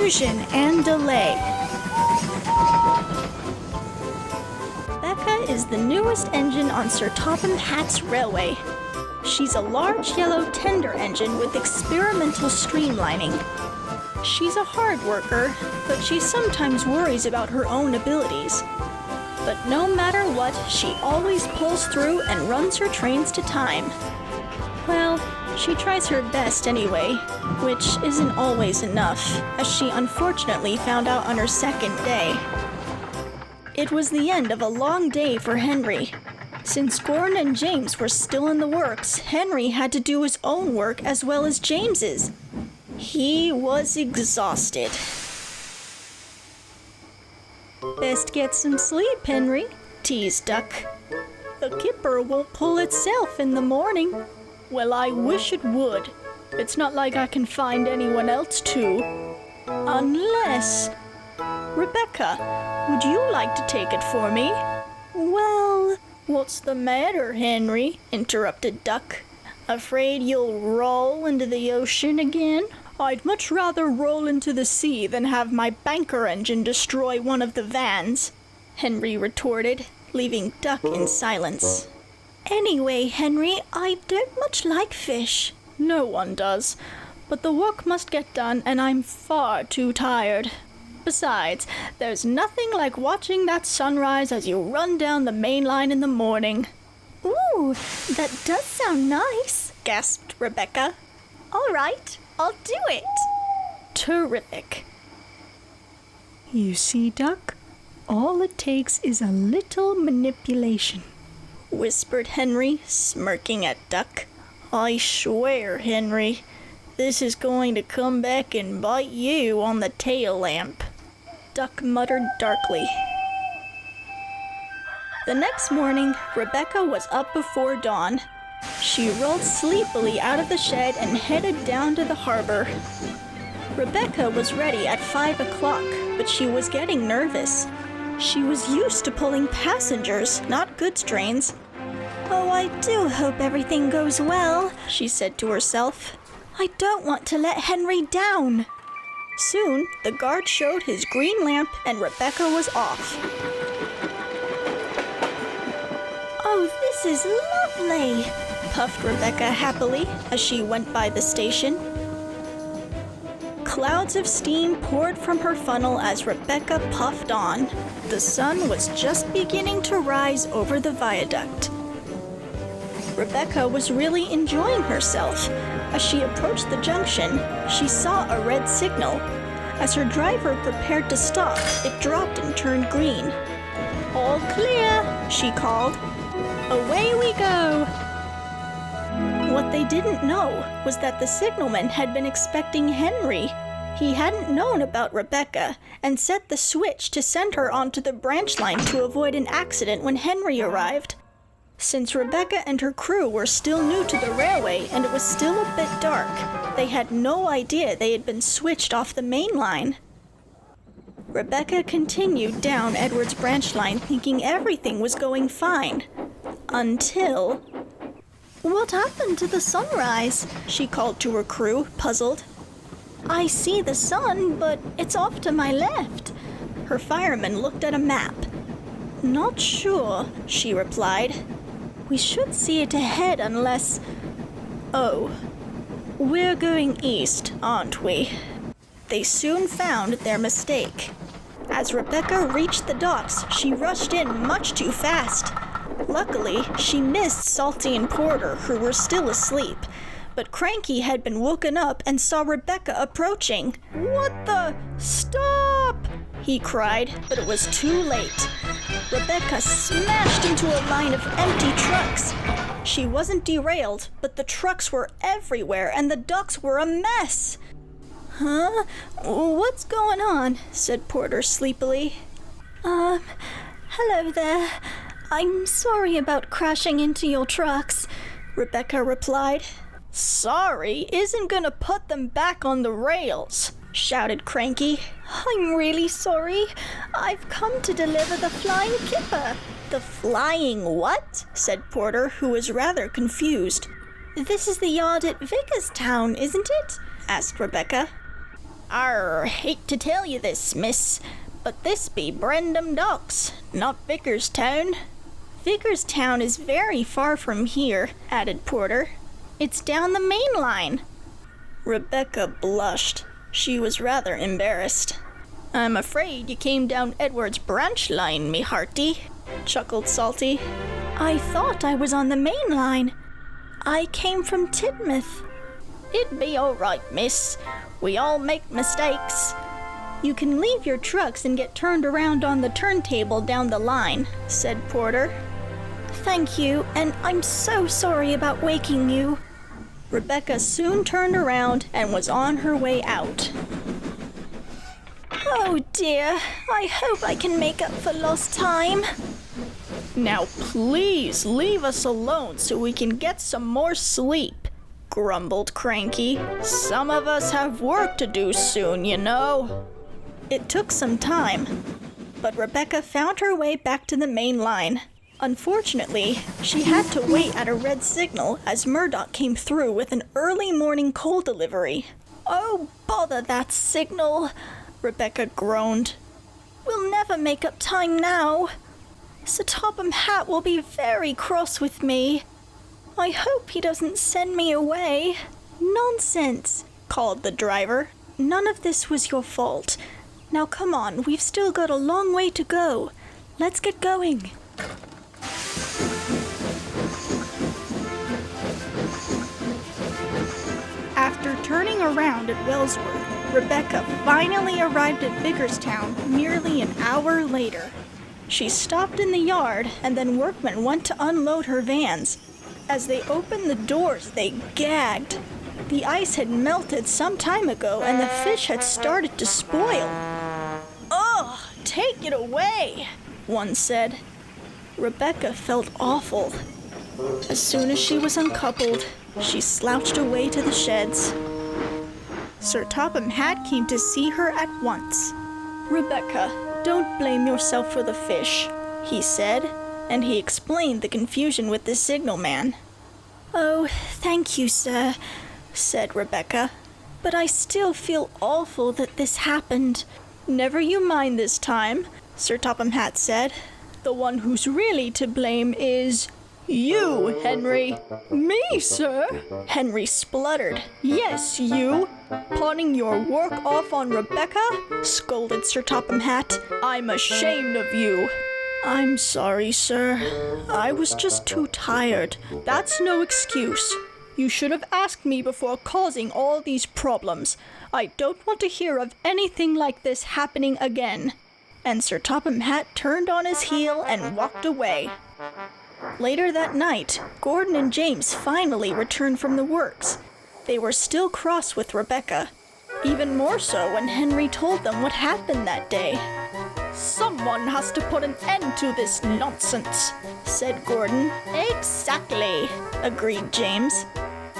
confusion and delay. Rebecca is the newest engine on Sir Topham Hatt's railway. She's a large yellow tender engine with experimental streamlining. She's a hard worker, but she sometimes worries about her own abilities. But no matter what, she always pulls through and runs her trains to time. Well, she tries her best anyway, which isn't always enough, as she unfortunately found out on her second day. It was the end of a long day for Henry. Since Gordon and James were still in the works, Henry had to do his own work as well as James's. He was exhausted. "Best get some sleep, Henry," teased Duck. "The Kipper won't pull itself in the morning." "Well, I wish it would. It's not like I can find anyone else to. Unless... Rebecca, would you like to take it for me?" "Well, what's the matter, Henry?" interrupted Duck. "Afraid you'll roll into the ocean again?" "I'd much rather roll into the sea than have my banker engine destroy one of the vans," Henry retorted, leaving Duck in silence. "Anyway, Henry, I don't much like fish." "No one does, but the work must get done and I'm far too tired. Besides, there's nothing like watching that sunrise as you run down the main line in the morning." "Ooh, that does sound nice," gasped Rebecca. "All right, I'll do it." "Terrific." "You see, Duck, all it takes is a little manipulation," whispered Henry, smirking at Duck. "I swear, Henry, this is going to come back and bite you on the tail lamp," Duck muttered darkly. The next morning, Rebecca was up before dawn. She rolled sleepily out of the shed and headed down to the harbor. Rebecca was ready at 5 o'clock, but she was getting nervous. She was used to pulling passengers, not goods trains. "Oh, I do hope everything goes well," she said to herself. "I don't want to let Henry down." Soon, the guard showed his green lamp and Rebecca was off. "Oh, this is lovely," puffed Rebecca happily as she went by the station. Clouds of steam poured from her funnel as Rebecca puffed on. The sun was just beginning to rise over the viaduct. Rebecca was really enjoying herself. As she approached the junction, she saw a red signal. As her driver prepared to stop, it dropped and turned green. "All clear," she called. "Away we go." What they didn't know was that the signalman had been expecting Henry. He hadn't known about Rebecca and set the switch to send her onto the branch line to avoid an accident when Henry arrived. Since Rebecca and her crew were still new to the railway and it was still a bit dark, they had no idea they had been switched off the main line. Rebecca continued down Edward's branch line thinking everything was going fine. Until... "What happened to the sunrise?" she called to her crew, puzzled. "I see the sun, but it's off to my left." Her fireman looked at a map. "Not sure," she replied. "We should see it ahead unless... Oh, we're going east, aren't we?" They soon found their mistake. As Rebecca reached the docks, she rushed in much too fast. Luckily, she missed Salty and Porter, who were still asleep. But Cranky had been woken up and saw Rebecca approaching. "What the... Stop!" he cried, but it was too late. Rebecca smashed into a line of empty trucks. She wasn't derailed, but the trucks were everywhere and the docks were a mess. "Huh? What's going on?" said Porter sleepily. Hello there. I'm sorry about crashing into your trucks," Rebecca replied. "Sorry isn't gonna put them back on the rails," shouted Cranky. "I'm really sorry. I've come to deliver the Flying Kipper." "The Flying what?" said Porter, who was rather confused. "This is the yard at Vicarstown, isn't it?" asked Rebecca. Hate to tell you this, miss, but this be Brendam Docks, not Vickerstown. Vickerstown is very far from here, added Porter. It's down the main line. Rebecca blushed. She was rather embarrassed. I'm afraid you came down Edward's branch line, me hearty, chuckled Salty. I thought I was on the main line. I came from Tidmouth. It be all right, miss. We all make mistakes. You can leave your trucks and get turned around on the turntable down the line, said Porter. Thank you, and I'm so sorry about waking you. Rebecca soon turned around and was on her way out. Oh dear, I hope I can make up for lost time. Now please leave us alone so we can get some more sleep, grumbled Cranky. Some of us have work to do soon, you know. It took some time, but Rebecca found her way back to the main line. Unfortunately, she had to wait at a red signal as Murdoch came through with an early morning coal delivery. Oh, bother that signal, Rebecca groaned. We'll never make up time now. Sir Topham Hatt will be very cross with me. I hope he doesn't send me away. Nonsense, called the driver. None of this was your fault. Now come on, we've still got a long way to go. Let's get going. After turning around at Wellsworth, Rebecca finally arrived at Vickerstown nearly an hour later. She stopped in the yard, and then workmen went to unload her vans. As they opened the doors, they gagged. The ice had melted some time ago, and the fish had started to spoil. Ugh, take it away, one said. Rebecca felt awful. As soon as she was uncoupled, she slouched away to the sheds. Sir Topham Hatt came to see her at once. Rebecca, don't blame yourself for the fish, he said, and he explained the confusion with the signalman. Oh, thank you, sir, said Rebecca, but I still feel awful that this happened. Never you mind this time, Sir Topham Hatt said. The one who's really to blame is you, Henry. Me, sir? Henry spluttered. Yes, you. Pawning your work off on Rebecca? Scolded Sir Topham Hatt. I'm ashamed of you. I'm sorry, sir. I was just too tired. That's no excuse. You should have asked me before causing all these problems. I don't want to hear of anything like this happening again. And Sir Topham Hatt turned on his heel and walked away. Later that night, Gordon and James finally returned from the works. They were still cross with Rebecca, even more so when Henry told them what happened that day. Someone has to put an end to this nonsense, said Gordon. Exactly, agreed James.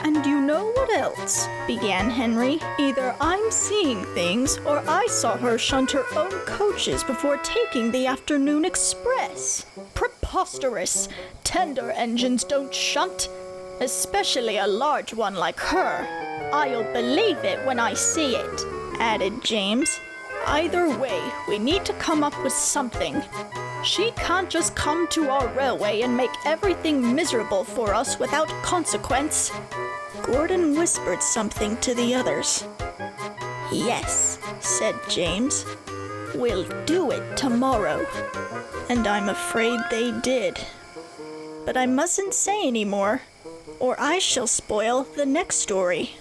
And you know what else? Began Henry. Either I'm seeing things, or I saw her shunt her own coaches before taking the afternoon express. Preposterous! Tender engines don't shunt, especially a large one like her. I'll believe it when I see it, added James. Either way, we need to come up with something. She can't just come to our railway and make everything miserable for us without consequence. Gordon whispered something to the others. Yes, said James. We'll do it tomorrow. And I'm afraid they did. But I mustn't say any more, or I shall spoil the next story.